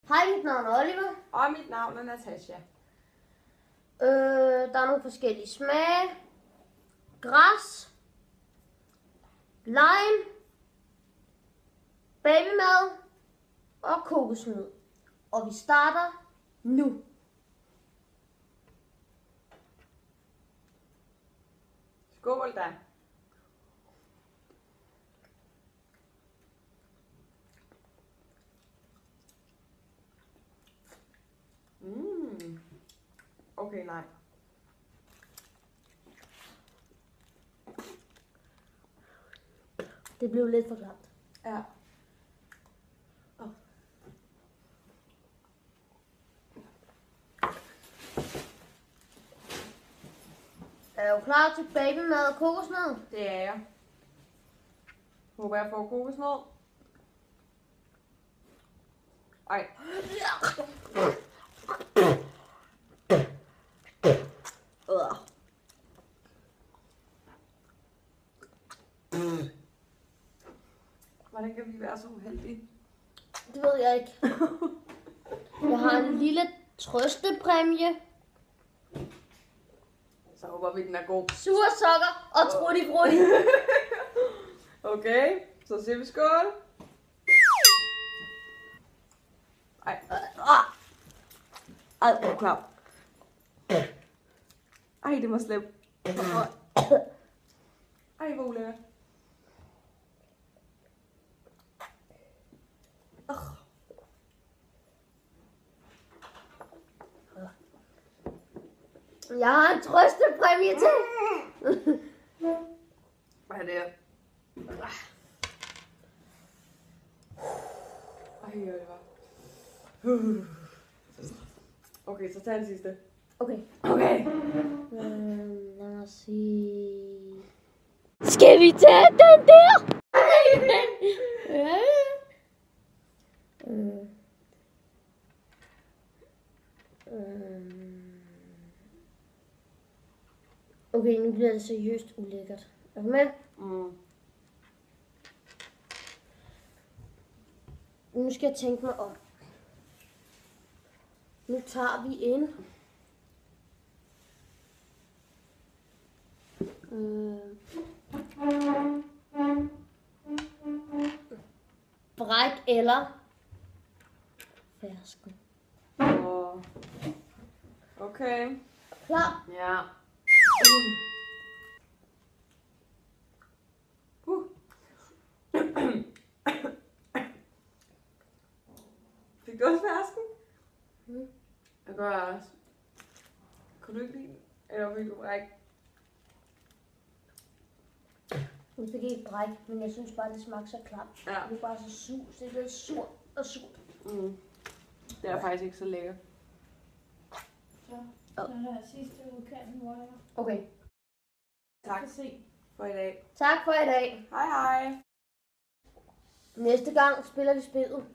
Hej, mit navn er Oliver. Og mit navn er Natasha. Der er nogle forskellige smage. Græs, lime, babymad og kokosnød. Og vi starter nu. Skål da. Okay, nej. Det blev lidt for klamt. Ja. Er du klar til babymad og kokosnød? Det er jeg. Håber jeg får kokosnød. Ej. Hvordan kan vi være så uheldige? Det ved jeg ikke. Jeg har en lille trøstepræmie. Så håber vi, den er god. Sure sokker og trutti frutti. Okay, så siger vi skål. Ej. Ej, hvor klam. Ej, det var slemt. Ej, hvor ulækkert. Jeg har en trøstepræmie til. Hvad er det her? Ej, okay, så tag den sidste. Okay. Okay. Lad mig sige... Skal vi tage den der? Okay, nu bliver det seriøst ulækkert. Er du med? Nu skal jeg tænke mig om. Nu tager vi en. Bræk eller fersken. Okay. Klar? Ja. Fik du også fersken? Jeg gør også. Kunne du ikke lide den? Eller fik du bræk? Nu fik ikke bræk, men jeg synes bare, det smagte så klamt. Ja. Det er bare så surt. Det er lidt surt og surt. Det er faktisk ikke så lækkert. Så er der sidste udkanten, hvor jeg... Okay. Tak for i dag. Tak for i dag. Hej hej. Næste gang spiller vi spillet